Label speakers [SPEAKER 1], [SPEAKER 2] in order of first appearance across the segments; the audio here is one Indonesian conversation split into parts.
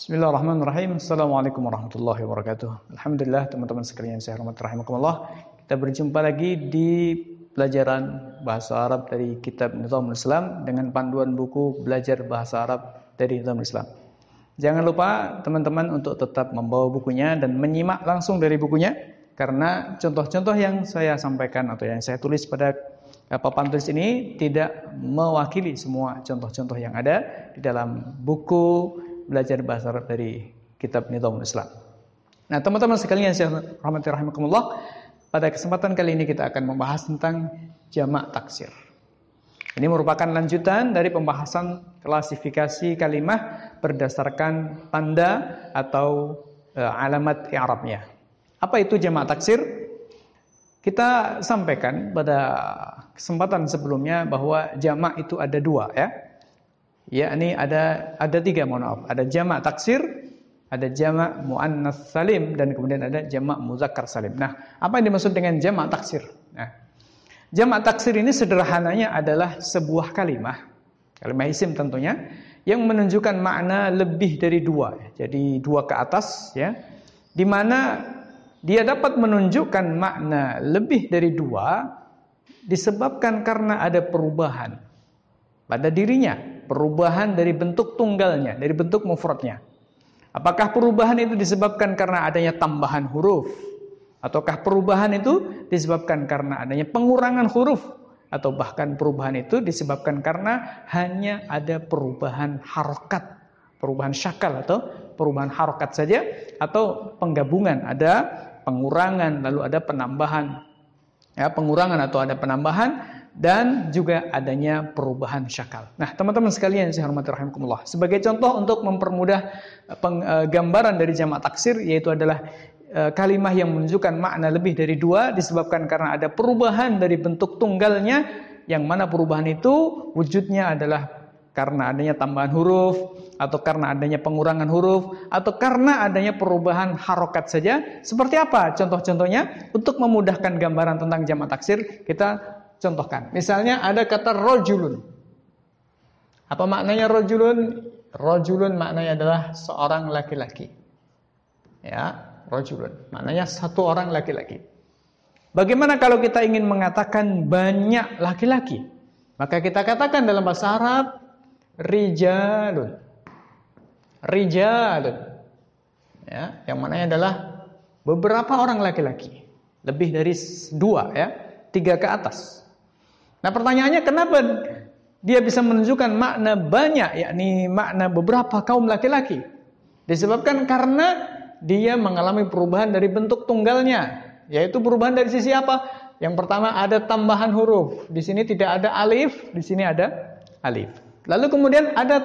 [SPEAKER 1] Bismillahirrahmanirrahim. Assalamualaikum warahmatullahi wabarakatuh. Alhamdulillah teman-teman sekalian saya hormati rahimakumullah. Kita berjumpa lagi di pelajaran bahasa Arab dari kitab Nizamul Islam dengan panduan buku belajar bahasa Arab dari Nizamul Islam. Jangan lupa teman-teman untuk tetap membawa bukunya dan menyimak langsung dari bukunya, karena contoh-contoh yang saya sampaikan atau yang saya tulis pada papan tulis ini tidak mewakili semua contoh-contoh yang ada di dalam buku belajar bahasa Arab dari kitab Nizamul Islam. Nah, teman-teman sekalian saya hormati rahimakumullah, pada kesempatan kali ini kita akan membahas tentang jamak taksir. Ini merupakan lanjutan dari pembahasan klasifikasi kalimah berdasarkan tanda atau alamat i'rabnya. Apa itu jamak taksir? Kita sampaikan pada kesempatan sebelumnya bahwa jamak itu ada dua, ya. Yakni ada tiga, mohon maaf. Ada jamak taksir, ada jamak muannats salim, dan kemudian ada jamak muzakkar salim. Nah, apa yang dimaksud dengan jamak taksir? Nah, jamak taksir ini sederhananya adalah sebuah kalimah isim tentunya, yang menunjukkan makna lebih dari dua. Jadi dua ke atas, ya, di mana dia dapat menunjukkan makna lebih dari dua disebabkan karena ada perubahan pada dirinya. Perubahan dari bentuk tunggalnya, dari bentuk mufradnya. Apakah perubahan itu disebabkan karena adanya tambahan huruf? Ataukah perubahan itu disebabkan karena adanya pengurangan huruf? Atau bahkan perubahan itu disebabkan karena hanya ada perubahan harokat, perubahan syakal atau perubahan harokat saja, atau penggabungan, ada pengurangan lalu ada penambahan, ya, pengurangan atau ada penambahan, dan juga adanya perubahan syakal. Nah, teman-teman sekalian saya hormati rahimakumullah, sebagai contoh untuk mempermudah gambaran dari jamak taksir, yaitu adalah kalimah yang menunjukkan makna lebih dari dua disebabkan karena ada perubahan dari bentuk tunggalnya, yang mana perubahan itu wujudnya adalah karena adanya tambahan huruf, atau karena adanya pengurangan huruf, atau karena adanya perubahan harokat saja. Seperti apa contoh-contohnya? Untuk memudahkan gambaran tentang jamak taksir, kita contohkan. Misalnya ada kata rojulun. Apa maknanya rojulun? Rojulun maknanya adalah seorang laki-laki. Ya, rojulun maknanya satu orang laki-laki. Bagaimana kalau kita ingin mengatakan banyak laki-laki? Maka kita katakan dalam bahasa Arab rijalun. Rijalun. Ya, yang maknanya adalah beberapa orang laki-laki. Lebih dari dua, ya, tiga ke atas. Nah, pertanyaannya kenapa dia bisa menunjukkan makna banyak, yakni makna beberapa kaum laki-laki? Disebabkan karena dia mengalami perubahan dari bentuk tunggalnya, yaitu perubahan dari sisi apa? Yang pertama ada tambahan huruf. Di sini tidak ada alif, di sini ada alif. Lalu kemudian ada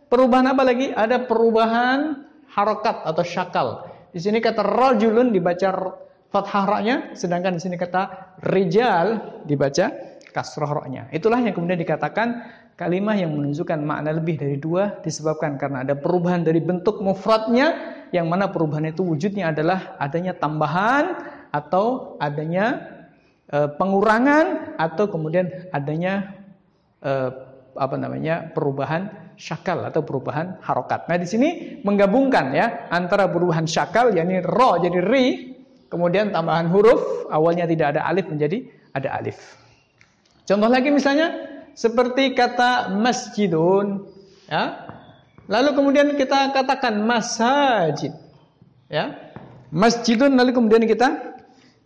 [SPEAKER 1] perubahan apa lagi? Ada perubahan harokat atau syakal. Di sini kata rajulun dibaca fathah ra-nya, sedangkan di sini kata rijal dibaca kasrah ra-nya. Itulah yang kemudian dikatakan kalimah yang menunjukkan makna lebih dari dua disebabkan karena ada perubahan dari bentuk mufradnya, yang mana perubahan itu wujudnya adalah adanya tambahan atau adanya pengurangan, atau kemudian adanya perubahan syakal atau perubahan harokat. Nah, di sini menggabungkan, ya, antara perubahan syakal, yakni ro jadi ri, kemudian tambahan huruf, awalnya tidak ada alif menjadi ada alif. Contoh lagi misalnya seperti kata masjidun, ya. Lalu kemudian kita katakan masajid, ya. Masjidun lalu kemudian kita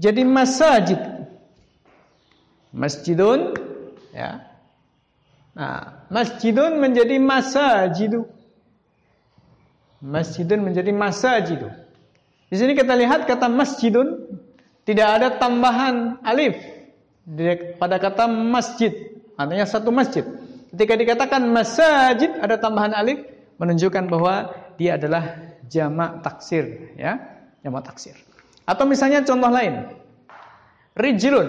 [SPEAKER 1] jadi masajid. Masjidun, ya. Nah, masjidun menjadi masajidu. Masjidun menjadi masajidu. Di sini kita lihat kata masjidun tidak ada tambahan alif pada kata masjid, artinya satu masjid. Ketika dikatakan masajid ada tambahan alif, menunjukkan bahwa dia adalah jamak taksir, ya, jamak taksir. Atau misalnya contoh lain, rijlun.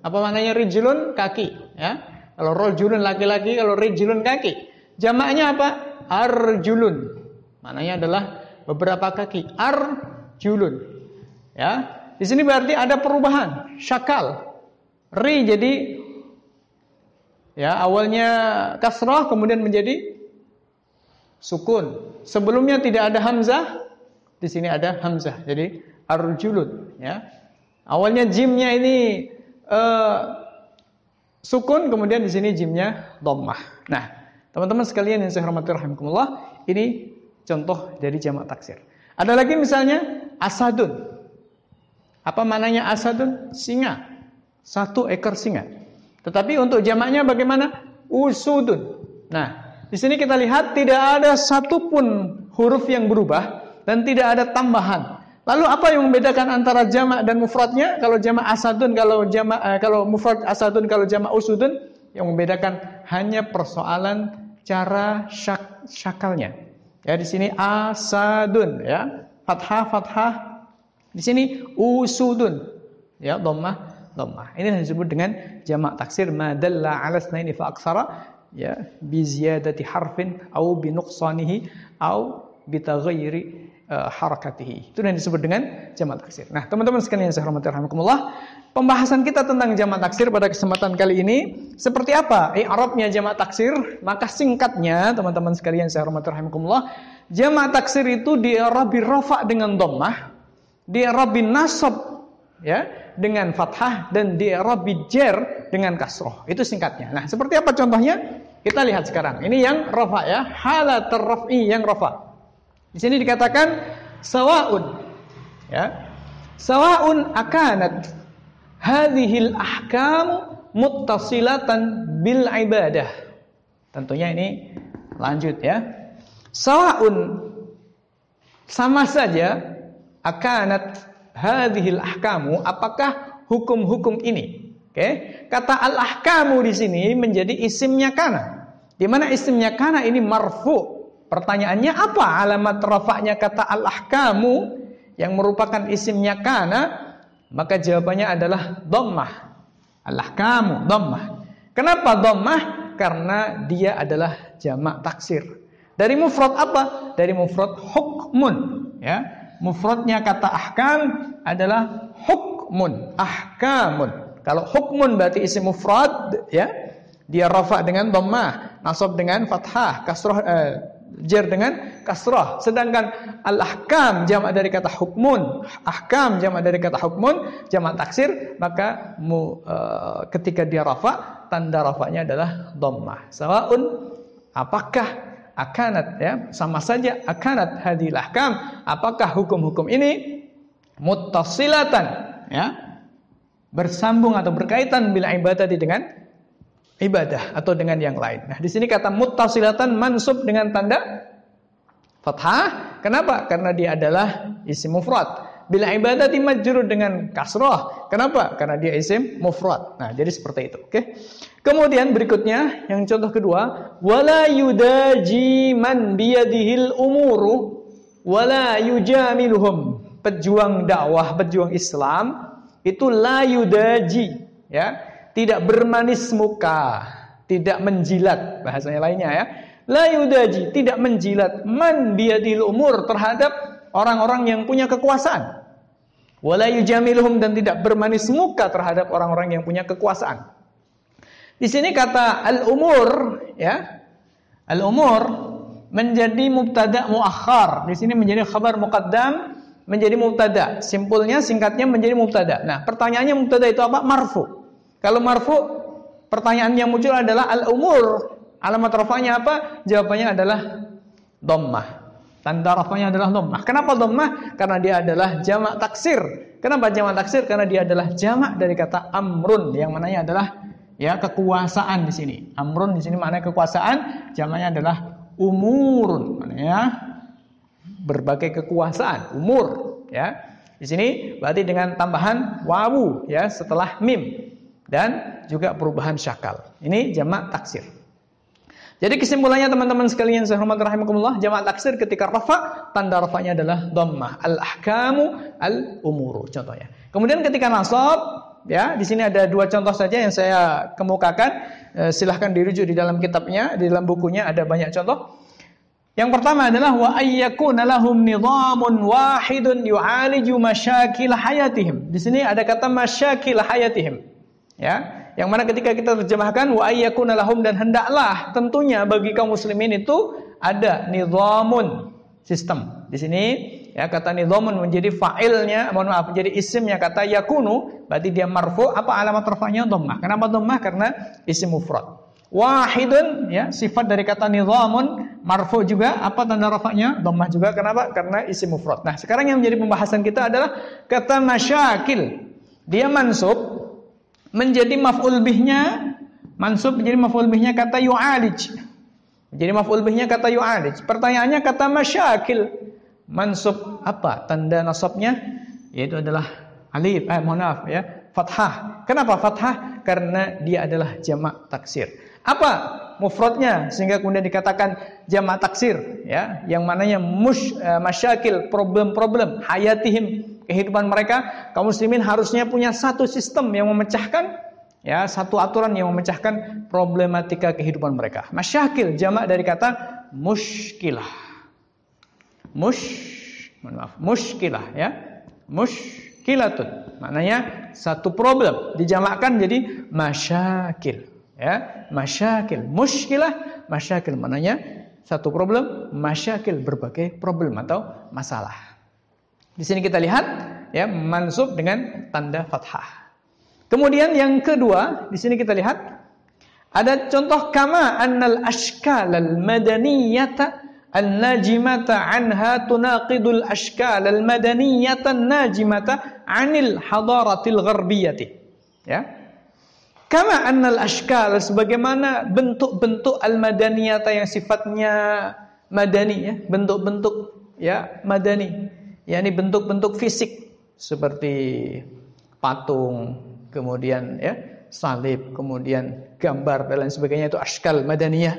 [SPEAKER 1] Apa maknanya rijlun? Kaki, ya. Kalau rojulun laki-laki, kalau rijlun kaki. Jamaknya apa? Arjulun. Maknanya adalah beberapa kaki. Arjulun. Ya. Di sini berarti ada perubahan syakal. Ri jadi, ya, awalnya kasrah kemudian menjadi sukun. Sebelumnya tidak ada hamzah, di sini ada hamzah. Jadi arjulun, ya. Awalnya jimnya ini sukun, kemudian di sini jimnya dhammah. Nah, teman-teman sekalian yang saya hormati rahimakumullah, ini contoh dari jamak taksir. Ada lagi misalnya asadun. Apa maknanya asadun? Singa. Satu ekor singa. Tetapi untuk jamaknya bagaimana? Usudun. Nah, di sini kita lihat tidak ada satupun huruf yang berubah dan tidak ada tambahan. Lalu apa yang membedakan antara jamak dan mufradnya? Kalau jamak asadun, kalau mufrad asadun, kalau jamak usudun, yang membedakan hanya persoalan cara syakalnya. Ya, di sini asadun, ya, fathah. Di sini usudun, ya, dhammah. Ini yang disebut dengan jamak taksir, ma dalla 'ala itsnaini fa aktsara, ya, bi ziyadati harfin au bi nuqsanihi au bi taghayyuri harakatihi. Itu yang disebut dengan jamak taksir. Nah, teman-teman sekalian saya hormati rahimakumullah, pembahasan kita tentang jamak taksir pada kesempatan kali ini seperti apa i'rabnya jamak taksir? Maka singkatnya, teman-teman sekalian saya hormati rahimakumullah, jamak taksir itu di-i'rabi rafa dengan dhammah, di-i'rabi nasab, ya, dengan fathah, dan di-i'rabi jar dengan kasroh. Itu singkatnya. Nah, seperti apa contohnya? Kita lihat sekarang. Ini yang rafa, ya, halat raf'i yang rafa. Di sini dikatakan sawaun, ya. Sawaun akanat hadhil ahkam muttasilatan bil ibadah. Tentunya ini lanjut, ya. Sawaun, sama saja, akanat hadhil ahkamu, apakah hukum-hukum ini. Oke, kata al-ahkamu di sini menjadi isimnya kana. Di mana isimnya kana ini marfu. Pertanyaannya apa alamat rafa'nya kata al-ahkamu yang merupakan isimnya kana? Maka jawabannya adalah dhammah. Al-ahkamu dhammah. Kenapa dhammah? Karena dia adalah jamak taksir. Dari mufrad apa? Dari mufrad hukmun, ya. Mufradnya kata ahkam adalah hukmun, ahkamun. Kalau hukmun berarti isim mufrad, ya. Dia rafa' dengan dhammah, nasab dengan fathah, kasrah, jar dengan kasrah. Sedangkan al-ahkam jamak dari kata hukmun, ahkam jamak dari kata hukmun, jamak taksir, maka ketika dia rafa', tanda rafa'nya adalah dhammah. Sawaun, apakah akanat, ya, sama saja akanat hadhil ahkam, apakah hukum-hukum ini muttasilatan, ya, bersambung atau berkaitan bil ibadati dengan ibadah atau dengan yang lain. Nah, di sini kata muttasilatan mansub dengan tanda fathah. Kenapa? Karena dia adalah isim mufrad. Bil ibadati majrur dengan kasrah. Kenapa? Karena dia isim mufrad. Nah, jadi seperti itu. Oke. Kemudian berikutnya yang contoh kedua, wala yudaji man biyadihil umuru wala yujamiluhum. Pejuang dakwah, pejuang Islam itu la yudaji, ya. Tidak bermanis muka, tidak menjilat, bahasanya lainnya, ya. La yudaji, tidak menjilat man biyadil umur, terhadap orang-orang yang punya kekuasaan. Wala yujamiluhum, dan tidak bermanis muka terhadap orang-orang yang punya kekuasaan. Di sini kata al-umur, ya. Al-umur menjadi mubtada muakhar. Di sini menjadi khabar muqaddam, menjadi mubtada. Simpulnya, singkatnya menjadi mubtada. Nah, pertanyaannya mubtada itu apa? Marfu. Kalau marfu, pertanyaan yang muncul adalah al-umur. Alamat rafa'nya apa? Jawabannya adalah dhammah. Tanda rafa'nya adalah dhammah. Kenapa dhammah? Karena dia adalah jamak taksir. Kenapa jamak taksir? Karena dia adalah jamak dari kata amrun, yang mananya adalah, ya, kekuasaan di sini. Amrun di sini maknanya kekuasaan, jamaknya adalah umurun, maknanya berbagai kekuasaan, umur, ya. Di sini berarti dengan tambahan wawu, ya, setelah mim. Dan juga perubahan syakal. Ini jamak taksir. Jadi kesimpulannya teman-teman sekalian saya hormati rahimakumullah, jamak taksir ketika rafa', tanda rafa'nya adalah dhammah. Al-ahkamu al-umuru, contohnya. Kemudian ketika nasab, ya, di sini ada dua contoh saja yang saya kemukakan. Silahkan dirujuk di dalam kitabnya, di dalam bukunya ada banyak contoh. Yang pertama adalah wa ayyakuna lahum nidhamun wahidun yu'aliju masyakil hayatihim. Di sini ada kata masyakil hayatihim. Ya, yang mana ketika kita terjemahkan wa ayyakuna lahum, dan hendaklah tentunya bagi kaum muslimin itu ada nizamun, sistem. Di sini ya kata nizamun menjadi fa'ilnya, menjadi isimnya kata yakunu, berarti dia marfu. Apa alamat rafa'nya? Dhammah. Kenapa dhammah? Karena isim mufrad. Wahidun ya, sifat dari kata nizamun marfu juga. Apa tanda rafa'nya? Dhammah juga. Kenapa? Karena isim mufrad. Nah, sekarang yang menjadi pembahasan kita adalah kata masyakil. Dia mansub menjadi maf'ul bihnya, mansub menjadi maf'ul bihnya kata yu'alij. Jadi maf'ul bihnya kata yu'alij. Pertanyaannya kata masyakil mansub apa? Tanda nasabnya yaitu adalah alif, fathah. Kenapa fathah? Karena dia adalah jamak taksir. Apa mufradnya sehingga kemudian dikatakan jamak taksir ya, yang mananya masyakil, problem-problem hayatihim, kehidupan mereka. Kaum muslimin harusnya punya satu sistem yang memecahkan ya, satu aturan yang memecahkan problematika kehidupan mereka. Masyakil jamak dari kata muskilah. Muskilah ya. Muskilatun. Maknanya satu problem dijamakkan jadi masyakil ya. Masyakil, muskilah, masyakil maknanya satu problem, masyakil berbagai problem atau masalah. Di sini kita lihat ya, mansub dengan tanda fathah. Kemudian yang kedua, di sini kita lihat ada contoh kama annal ashkal al madaniyata an najimata anha tunaqidul ashkal al madaniyata an najimata anil hadaratil gharbiyati. Ya. Kama annal ashkal, sebagaimana bentuk-bentuk al madaniyata yang sifatnya madani ya, bentuk-bentuk ya madani, yakni bentuk-bentuk fisik seperti patung, kemudian ya salib, kemudian gambar dan lain sebagainya, itu ashkal madaniyah.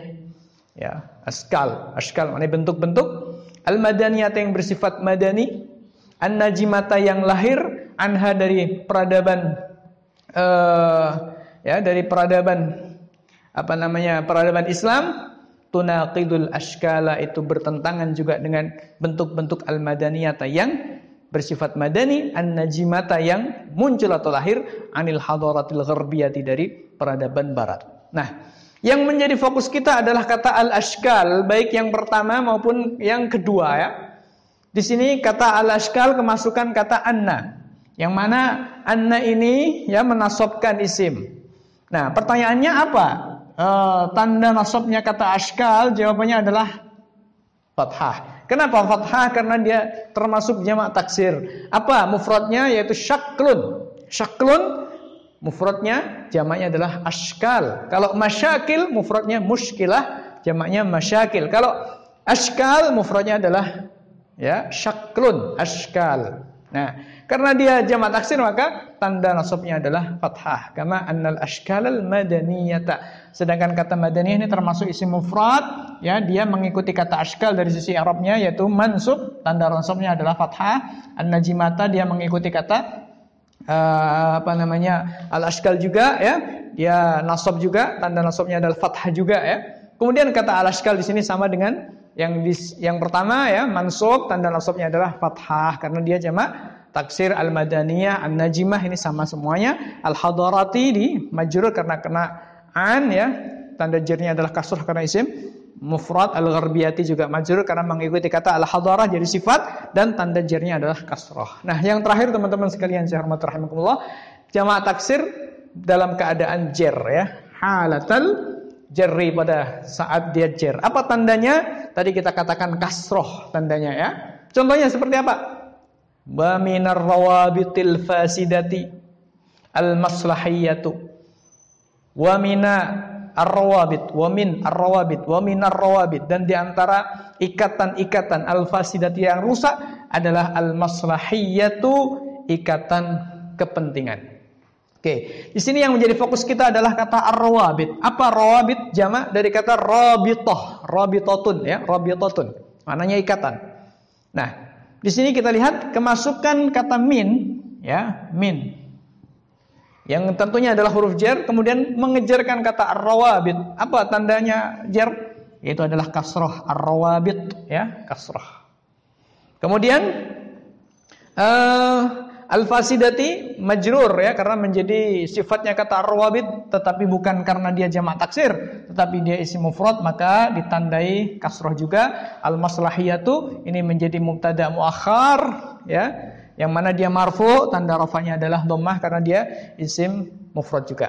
[SPEAKER 1] Ya, ashkal maknanya bentuk-bentuk al-madaniyah yang bersifat madani, an-najimata yang lahir, anha dari peradaban dari peradaban peradaban Islam, tunaqidul ashkala, itu bertentangan juga dengan bentuk-bentuk al-madaniyata yang bersifat madani, an-najimata yang muncul atau lahir, anil hadaratil gharbiyati dari peradaban barat. Nah, yang menjadi fokus kita adalah kata al-ashkal, baik yang pertama maupun yang kedua ya. Di sini kata al-ashkal kemasukan kata anna, yang mana anna ini ya menasabkan isim. Nah, pertanyaannya apa? Tanda nasabnya kata ashkal, jawabannya adalah fathah. Kenapa fathah? Karena dia termasuk jamak taksir. Apa mufradnya? Yaitu syaklun. Syaklun mufradnya, jamaknya adalah ashkal. Kalau masyakil mufradnya muskilah, jamaknya masyakil. Kalau ashkal mufradnya adalah ya syaklun, ashkal. Nah, karena dia jamak taksir maka tanda nasabnya adalah fathah. Kama annal ashkalal madaniyata. Sedangkan kata madaniyah ini termasuk isim mufrad ya, dia mengikuti kata ashkal dari sisi Arabnya yaitu mansub, tanda nasabnya adalah fathah. An-najimata dia mengikuti kata al-ashkal juga ya, dia nasab juga, tanda nasabnya adalah fathah juga ya. Kemudian kata al-ashkal di sini sama dengan yang pertama ya, mansub, tanda nasabnya adalah fathah karena dia jamak taksir. Al-madaniyah, an-najimah ini sama semuanya. Al-hadarati di majrur karena kena an ya, tanda jarnya adalah kasrah karena isim mufrad. Al-gharbiyati juga majrur karena mengikuti kata al-hadarah jadi sifat dan tanda jarnya adalah kasrah. Nah, yang terakhir teman-teman sekalian saya hormati rahimakumullah, jamak taksir dalam keadaan jar ya, halatal jarri, pada saat dia jar. Apa tandanya? Tadi kita katakan kasroh tandanya ya. Contohnya seperti apa? Wa minar rawabitil fasidati al-maslahiyatu. Wa mina ar-rawabit, wa min ar-rawabit, wa minar rawabit, dan di antara ikatan-ikatan al-fasidati yang rusak adalah al-maslahiyatu, ikatan kepentingan. Oke, di sini yang menjadi fokus kita adalah kata ar-rawabit. Apa rawabit? Jamak dari kata rabithah, rabithatun ya, rabithatun. Maknanya ikatan. Nah, di sini kita lihat kemasukan kata min ya, min. Yang tentunya adalah huruf jar, kemudian mengejarkan kata ar-rawabit. Apa tandanya jar? Yaitu adalah kasrah, ar-rawabit ya, kasrah. Kemudian Al-fasidati majrur ya, karena menjadi sifatnya kata ar-rawabit, tetapi bukan karena dia jamak taksir, tetapi dia isim mufrad, maka ditandai kasroh juga. Al-maslahiyatu ini menjadi mubtada muakhar ya, yang mana dia marfu, tanda rafanya adalah dhammah karena dia isim mufrad juga.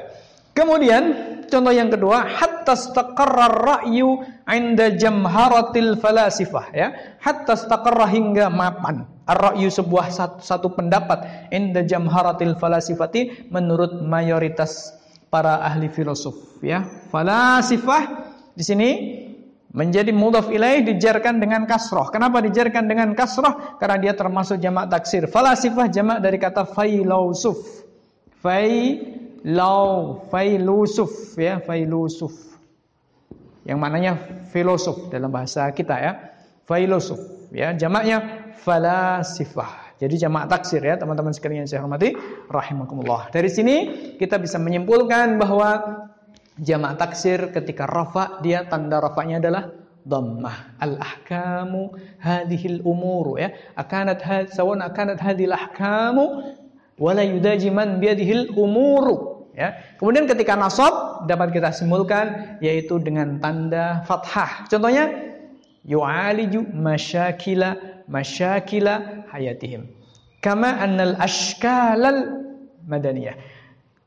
[SPEAKER 1] Kemudian contoh yang kedua, hatta istaqarra ar-ra'yu 'inda jamharatil falasifah ya. Hatta istaqarra hingga mapan. Ar-ra'yu sebuah satu pendapat 'inda jamharatil falasifati menurut mayoritas para ahli filosof ya. Falasifah di sini menjadi mudhaf ilaih dijarkan dengan kasroh. Kenapa dijarkan dengan kasroh? Karena dia termasuk jamak taksir. Falasifah jamak dari kata failusuf. Failusuf ya, failusuf. Yang maknanya filosof dalam bahasa kita ya. Failusuf ya, jamaknya falasifah. Jadi jamak taksir ya, teman-teman sekalian saya hormati rahimakumullah. Dari sini kita bisa menyimpulkan bahwa jamak taksir ketika rafa, dia tanda rafanya adalah dhammah. Al-ahkamu hadhil umuru ya. Akanat hadhil ahkamu wala yudaji man biyadihil umuru ya. Kemudian ketika nasab dapat kita simpulkan yaitu dengan tanda fathah. Contohnya yu'aliju masyakila hayatihim. Kama annal ashkalal madaniyah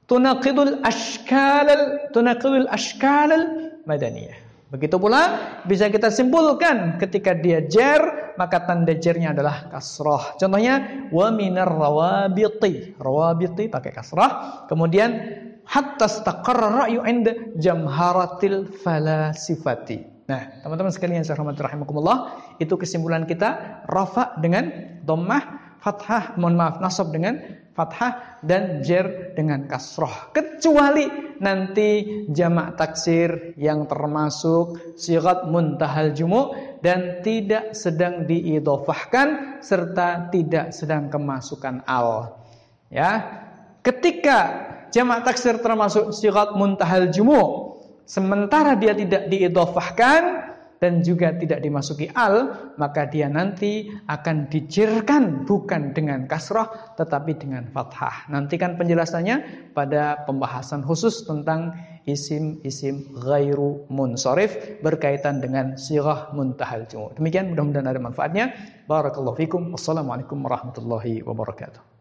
[SPEAKER 1] tunaqidul ashkalal madaniyah. Begitu pula bisa kita simpulkan ketika dia jar, maka tanda jarnya adalah kasrah. Contohnya wa minar rawabiti. Rawabiti pakai kasrah. Kemudian hatta istaqarra ra'yu 'inda jamharatil falasifati. Nah, teman-teman sekalian saya hormati rahimakumullah, itu kesimpulan kita rafa dengan dhammah, fathah, nasab dengan fathah dan jar dengan kasrah. Kecuali nanti jamak taksir yang termasuk sighat muntahal jumu' dan tidak sedang diidhofahkan serta tidak sedang kemasukan al. Ya. Ketika jamak taksir termasuk sighat muntahal jumu' sementara dia tidak diidhofahkan dan juga tidak dimasuki al, maka dia nanti akan dijirkan bukan dengan kasrah tetapi dengan fathah. Nantikan penjelasannya pada pembahasan khusus tentang isim-isim ghairu munsharif berkaitan dengan sighah muntahal jumu'. Demikian, mudah-mudahan ada manfaatnya. Barakallahu fikum. Wassalamualaikum warahmatullahi wabarakatuh.